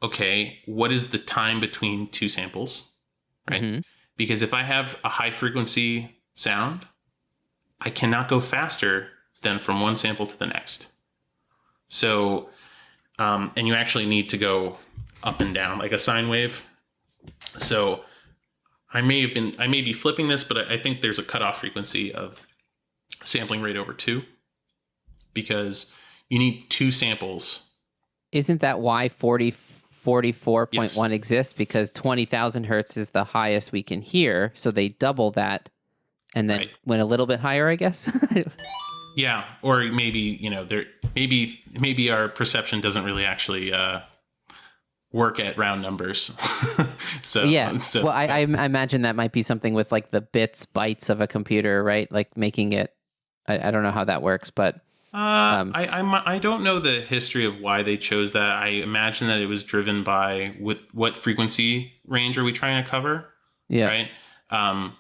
okay, what is the time between two samples, right? Because if I have a high frequency sound, I cannot go faster than from one sample to the next. So, and you actually need to go up and down like a sine wave. So I may be flipping this, but I think there's a cutoff frequency of sampling rate over 2, because you need 2 samples. Isn't that why 44.1 exists? Because 20,000 hertz is the highest we can hear. So they double that and then went a little bit higher, I guess. Yeah. Or maybe, maybe our perception doesn't really actually work at round numbers. So well, I imagine that might be something with like the bytes of a computer, right? Like making it, I don't know how that works, but I don't know the history of why they chose that. I imagine that it was driven by what frequency range are we trying to cover? Yeah. Right.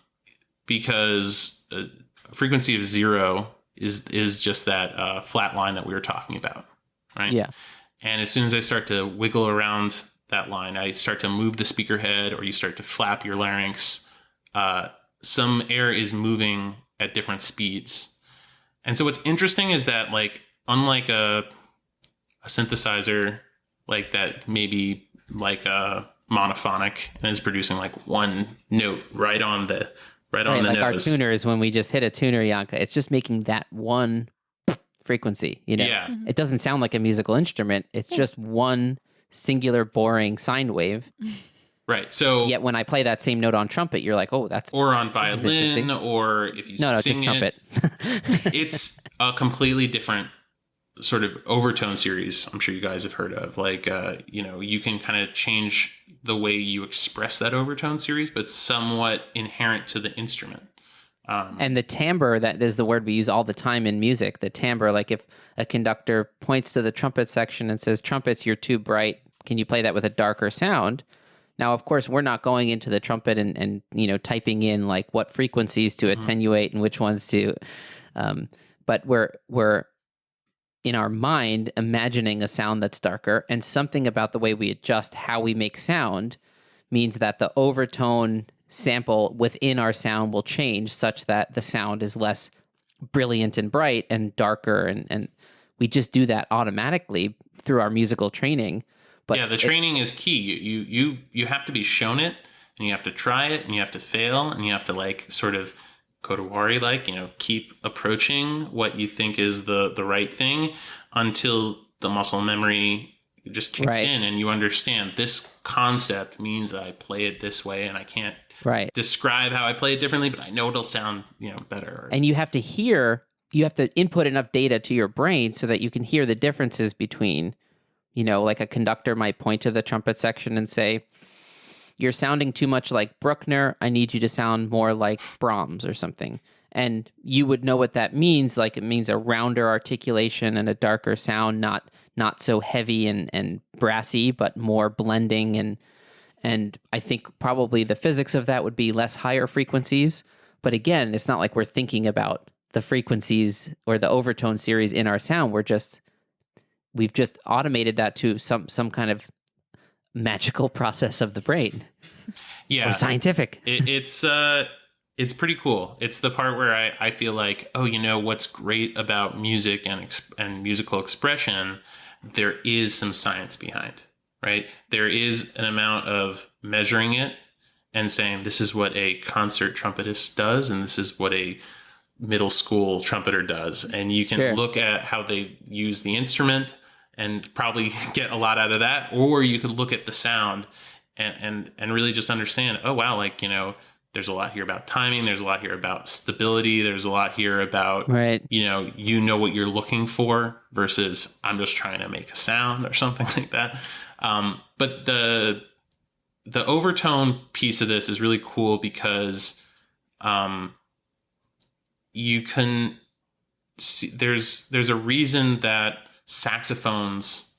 Because frequency of 0 is just that flat line that we were talking about. Right. Yeah. And as soon as I start to wiggle around that line, I start to move the speaker head, or you start to flap your larynx. Some air is moving at different speeds. And so what's interesting is that, like, unlike a synthesizer, like that maybe like a monophonic and is producing like one note right on the like nose. Our tuner is when we just hit a tuner, Yanka. It's just making that one frequency, Yeah. It doesn't sound like a musical instrument. It's just one singular boring sine wave. Right. So yet when I play that same note on trumpet, you're like, oh, that's... Or on violin, or if you sing just trumpet. It's a completely different sort of overtone series. I'm sure you guys have heard of. Like, you can kind of change the way you express that overtone series, but somewhat inherent to the instrument. And the timbre, that is the word we use all the time in music. The timbre, like if a conductor points to the trumpet section and says, trumpets, you're too bright. Can you play that with a darker sound? Now, of course, we're not going into the trumpet and typing in like what frequencies to attenuate and which ones to, but we're in our mind imagining a sound that's darker, and something about the way we adjust how we make sound means that the overtone sample within our sound will change such that the sound is less brilliant and bright and darker, and we just do that automatically through our musical training. But yeah, the training is key. You have to be shown it, and you have to try it, and you have to fail, and you have to like sort of Kodawari, keep approaching what you think is the right thing until the muscle memory just kicks in, and you understand this concept means I play it this way, and I can't describe how I play it differently, but I know it'll sound better. And you have to input enough data to your brain so that you can hear the differences between. Like a conductor might point to the trumpet section and say, you're sounding too much like Bruckner. I need you to sound more like Brahms or something. And you would know what that means. Like it means a rounder articulation and a darker sound, not so heavy and brassy, but more blending. And I think probably the physics of that would be less higher frequencies. But again, it's not like we're thinking about the frequencies or the overtone series in our sound. We've just automated that to some kind of magical process of the brain. Yeah. Or scientific. It's pretty cool. It's the part where I feel like, what's great about music and musical expression, there is some science behind, right? There is an amount of measuring it and saying, this is what a concert trumpetist does, and this is what a middle school trumpeter does. And you can look at how they use the instrument and probably get a lot out of that. Or you could look at the sound and really just understand, oh, wow, like, you know, there's a lot here about timing. There's a lot here about stability. There's a lot here about, you know what you're looking for versus I'm just trying to make a sound or something like that. But the overtone piece of this is really cool because you can see there's a reason that saxophones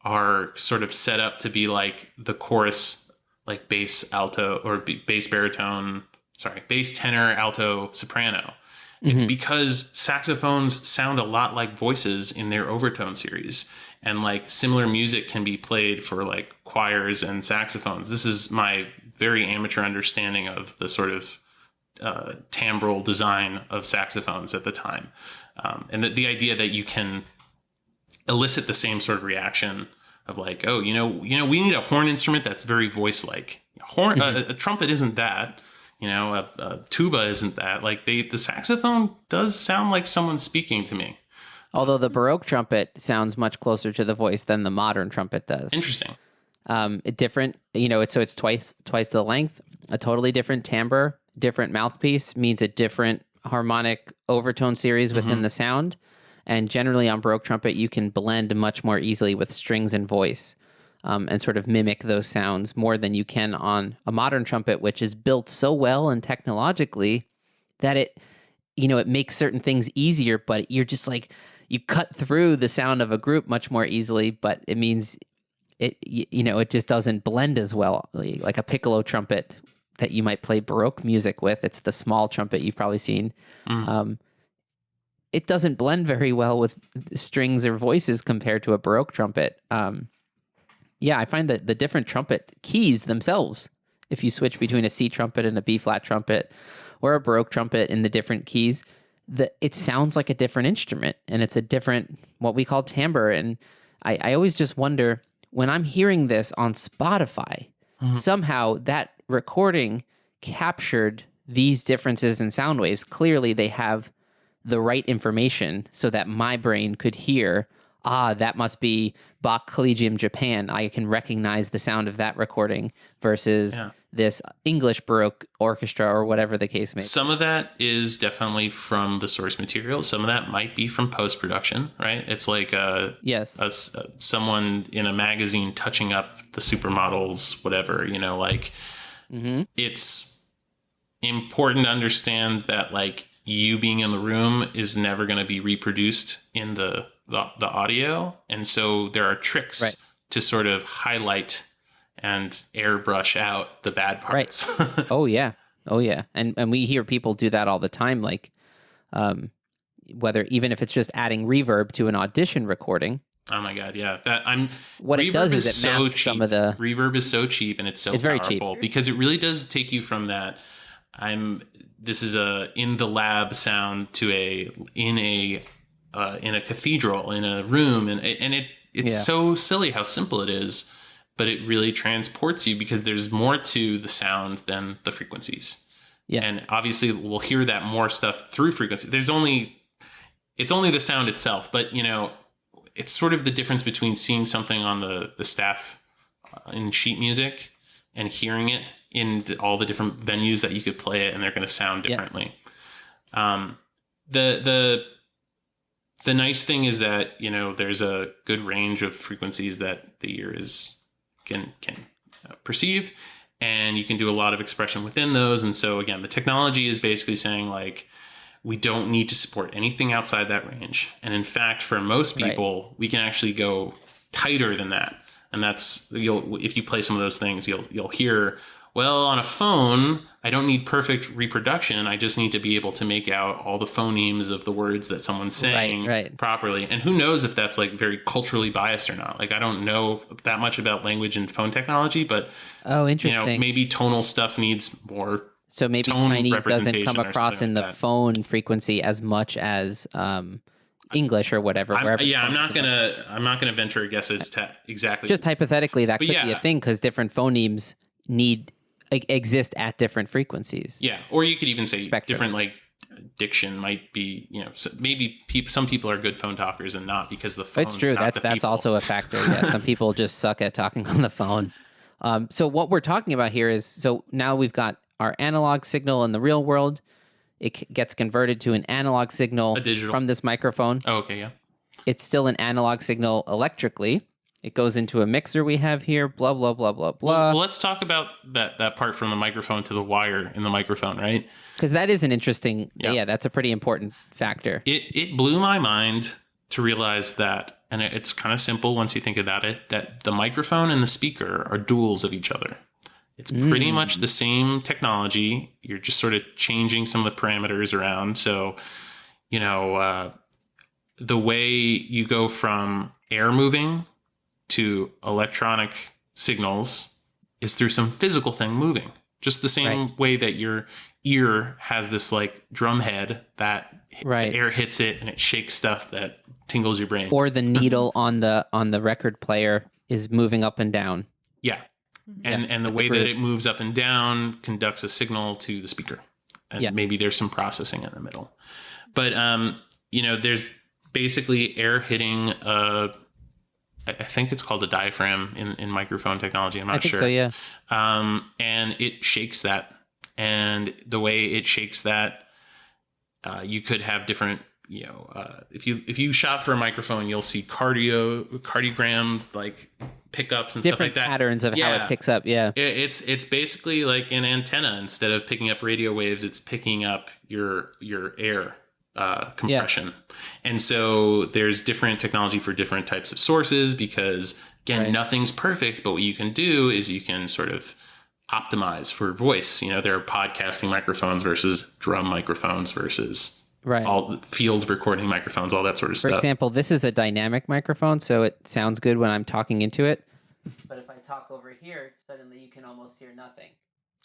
are sort of set up to be like the chorus, like bass alto or bass tenor, alto, soprano. It's because saxophones sound a lot like voices in their overtone series, and like similar music can be played for like choirs and saxophones. This is my very amateur understanding of the sort of timbral design of saxophones at the time. And the idea that you can elicit the same sort of reaction of like, oh, you know, we need a horn instrument that's very voice-like. A trumpet isn't that. You know, a tuba isn't that. Like the saxophone does sound like someone speaking to me. Although the Baroque trumpet sounds much closer to the voice than the modern trumpet does. Interesting. Different, you know, it's twice the length, a totally different timbre, different mouthpiece means a different harmonic overtone series within the sound. And generally on Baroque trumpet, you can blend much more easily with strings and voice and sort of mimic those sounds more than you can on a modern trumpet, which is built so well and technologically that it makes certain things easier, but you're just like, you cut through the sound of a group much more easily, but it means it just doesn't blend as well. Like a piccolo trumpet that you might play Baroque music with, it's the small trumpet you've probably seen. It doesn't blend very well with strings or voices compared to a Baroque trumpet. I find that the different trumpet keys themselves, if you switch between a C trumpet and a B flat trumpet or a Baroque trumpet in the different keys, it sounds like a different instrument, and it's a different, what we call timbre. And I always just wonder, when I'm hearing this on Spotify, somehow that recording captured these differences in sound waves. Clearly they have the right information so that my brain could hear, that must be Bach Collegium Japan. I can recognize the sound of that recording versus this English Baroque orchestra or whatever the case may be. Some of that is definitely from the source material. Some of that might be from post-production, right? It's like someone in a magazine touching up the supermodels, whatever, it's important to understand that like you being in the room is never going to be reproduced in the audio. And so there are tricks to sort of highlight and airbrush out the bad parts. Right. Oh yeah. And we hear people do that all the time. Like, whether, even if it's just adding reverb to an audition recording. Oh my God. Yeah. What it does is it masks cheap. Some of the reverb is so cheap, and it's very powerful cheap because it really does take you from that. This is a in the lab sound to in a cathedral, in a room, and it's so silly how simple it is, but it really transports you because there's more to the sound than the frequencies. Yeah, and obviously we'll hear that more stuff through frequency. It's only the sound itself, but it's sort of the difference between seeing something on the staff in sheet music and hearing it in all the different venues that you could play it, and they're going to sound differently. Yes. The nice thing is that, there's a good range of frequencies that the ear can perceive, and you can do a lot of expression within those. And so again, the technology is basically saying like, we don't need to support anything outside that range. And in fact, for most people, we can actually go tighter than that. And that's, if you play some of those things, you'll hear, well, on a phone, I don't need perfect reproduction. I just need to be able to make out all the phonemes of the words that someone's saying properly. And who knows if that's like very culturally biased or not. Like, I don't know that much about language and phone technology, but interesting. Maybe tonal stuff needs more. So maybe Chinese doesn't come across in the phone frequency as much as English or whatever. Wherever I'm not gonna venture a guess as to exactly. Just hypothetically, that could be a thing because different phonemes exist at different frequencies. Yeah, or you could even say Spectrums. different like diction might be. So maybe some people are good phone talkers and not because the phone's It's true. not That's also a factor. Yeah, some people just suck at talking on the phone. So what we're talking about here is, so now we've got our analog signal in the real world. It gets converted to an analog signal from this microphone. Oh, okay, yeah. It's still an analog signal electrically. It goes into a mixer we have here, blah, blah, blah, blah, blah. Well, let's talk about that part from the microphone to the wire in the microphone, right? Because that is an interesting, that's a pretty important factor. It blew my mind to realize that, and it's kind of simple once you think about it, that the microphone and the speaker are duals of each other. It's pretty much the same technology. You're just sort of changing some of the parameters around. So, the way you go from air moving to electronic signals is through some physical thing moving. Just the same way that your ear has this like drum head that air hits it and it shakes stuff that tingles your brain. Or the needle on the record player is moving up and down. Yeah. And the way that it moves up and down conducts a signal to the speaker. And maybe there's some processing in the middle. But, there's basically air hitting I think it's called a diaphragm in microphone technology. I'm not sure. So, yeah. And it shakes that. And the way it shakes that, you could have different, if you shop for a microphone, you'll see cardiogram, like pickups and different stuff like that. Different patterns of how it picks up. Yeah. It's basically like an antenna. Instead of picking up radio waves, it's picking up your air compression. And so there's different technology for different types of sources because, again, nothing's perfect, but what you can do is you can sort of optimize for voice. There are podcasting microphones versus drum microphones versus all the field recording microphones, all that sort of stuff. For example, this is a dynamic microphone, so it sounds good when I'm talking into it. But if I talk over here, suddenly you can almost hear nothing.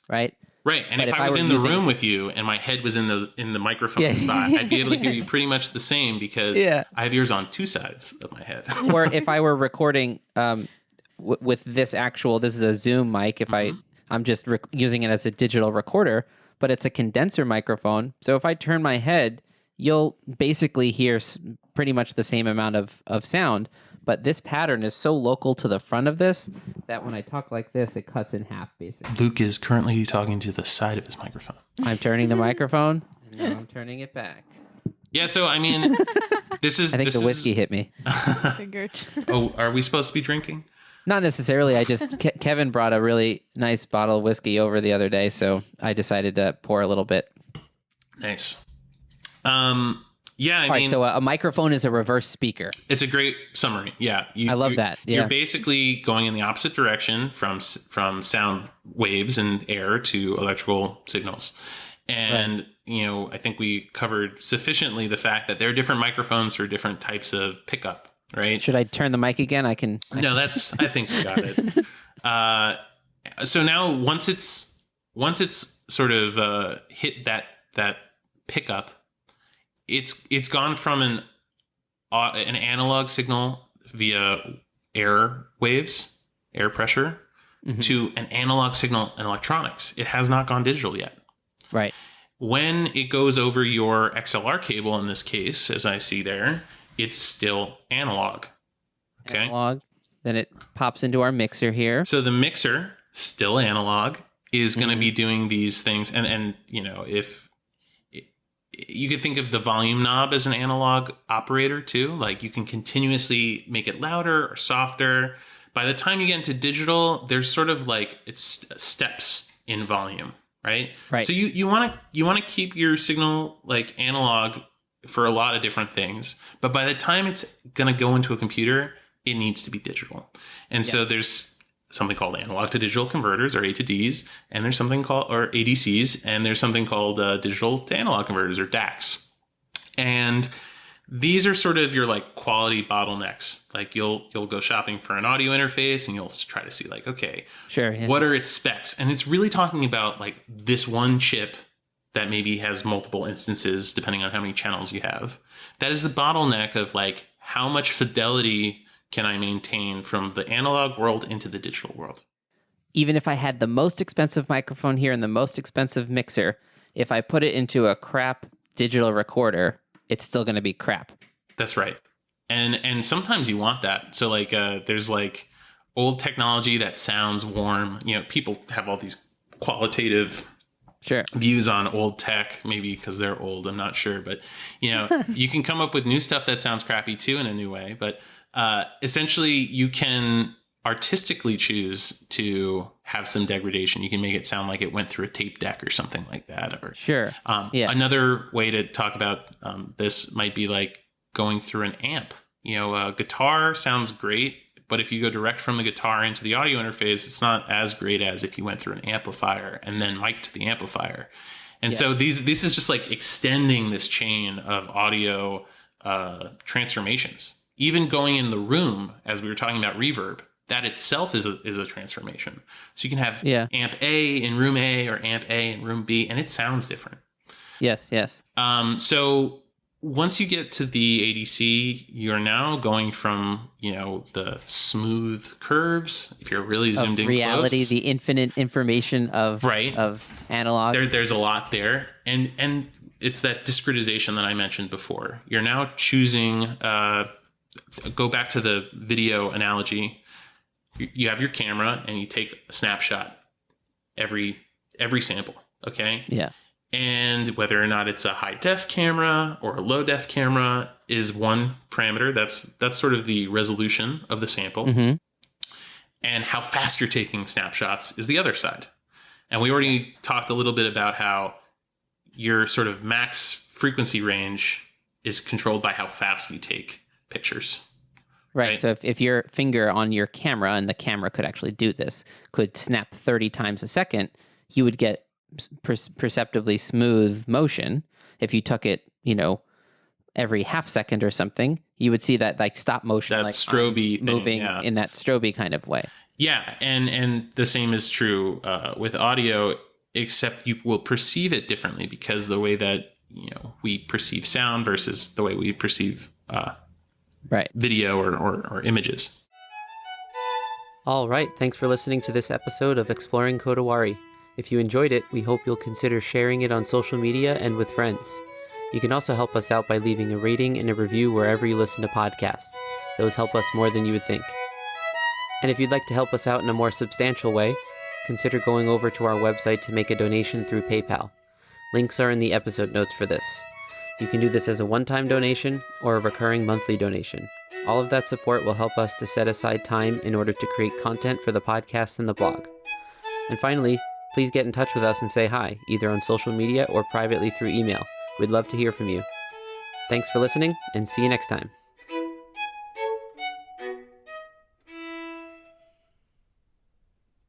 Right? Right. And if I was in the room with you and my head was in the microphone spot, I'd be able to hear you pretty much the same because I have ears on two sides of my head. Or if I were recording with this is a Zoom mic, if I'm just using it as a digital recorder, but it's a condenser microphone. So if I turn my head, you'll basically hear pretty much the same amount of sound. But this pattern is so local to the front of this that when I talk like this, it cuts in half, basically. Luke is currently talking to the side of his microphone. I'm turning the microphone, and now I'm turning it back. Yeah, so, I mean, this is... I think the whiskey hit me. Figured. Oh, are we supposed to be drinking? Not necessarily. I just... Kevin brought a really nice bottle of whiskey over the other day, so I decided to pour a little bit. Nice. I mean, so a microphone is a reverse speaker. It's a great summary. Yeah. I love that. Yeah. You're basically going in the opposite direction from sound waves and air to electrical signals. And, I think we covered sufficiently the fact that there are different microphones for different types of pickup, right? Should I turn the mic again? I think I got it. So now once it's sort of hit that pickup, it's gone from an analog signal via air waves, air pressure, to an analog signal in electronics. It has not gone digital yet. Right. When it goes over your XLR cable, in this case, as I see there, it's still analog. Okay. Analog. Then it pops into our mixer here. So the mixer, still analog, is going to be doing these things. And if you could think of the volume knob as an analog operator too. Like you can continuously make it louder or softer. By the time you get into digital, there's sort of like it's steps in volume, right? Right. So you want to keep your signal like analog for a lot of different things, but by the time it's going to go into a computer, it needs to be digital. And so there's something called analog to digital converters, or A to Ds, and there's something called, or ADCs, and there's something called digital to analog converters, or DACs. And these are sort of your like quality bottlenecks. Like you'll go shopping for an audio interface and you'll try to see like, okay, sure, what are its specs? And it's really talking about like this one chip that maybe has multiple instances depending on how many channels you have. That is the bottleneck of like, how much fidelity can I maintain from the analog world into the digital world? Even if I had the most expensive microphone here and the most expensive mixer, if I put it into a crap digital recorder, it's still going to be crap. That's right. And sometimes you want that. So like there's like old technology that sounds warm. You know, people have all these qualitative views on old tech, maybe because they're old, I'm not sure. But, you know, you can come up with new stuff that sounds crappy too in a new way. But essentially you can artistically choose to have some degradation. You can make it sound like it went through a tape deck or something like that. Or another way to talk about this might be like going through an amp. You know, a guitar sounds great, but if you go direct from the guitar into the audio interface, it's not as great as if you went through an amplifier and then mic to the amplifier. And so this is just like extending this chain of audio transformations. Even going in the room, as we were talking about reverb, that itself is a transformation. So you can have amp A in room A or amp A in room B, and it sounds different. Yes. So once you get to the ADC, you're now going from, you know, the smooth curves. If you're really zoomed in reality, close, the infinite information of analog. There's a lot there, and it's that discretization that I mentioned before. You're now choosing. Go back to the video analogy. You have your camera and you take a snapshot every sample. Okay. Yeah. And whether or not it's a high def camera or a low def camera is one parameter. That's sort of the resolution of the sample. Mm-hmm. And how fast you're taking snapshots is the other side. And we already talked a little bit about how your sort of max frequency range is controlled by how fast you take pictures. Right. So if your finger on your camera, and the camera could actually do this, could snap 30 times a second, you would get perceptibly smooth motion. If you took it, you know, every half second or something, you would see that like stop motion, that like strobe moving in that strobe kind of way. Yeah. And the same is true with audio, except you will perceive it differently because the way that, you know, we perceive sound versus the way we perceive video or images. All right. Thanks for listening to this episode of Exploring Kodawari. If you enjoyed it, we hope you'll consider sharing it on social media and with friends. You can also help us out by leaving a rating and a review wherever you listen to podcasts. Those help us more than you would think. And if you'd like to help us out in a more substantial way, consider going over to our website to make a donation through PayPal. Links are in the episode notes for this. You can do this as a one-time donation or a recurring monthly donation. All of that support will help us to set aside time in order to create content for the podcast and the blog. And finally, please get in touch with us and say hi, either on social media or privately through email. We'd love to hear from you. Thanks for listening, and see you next time.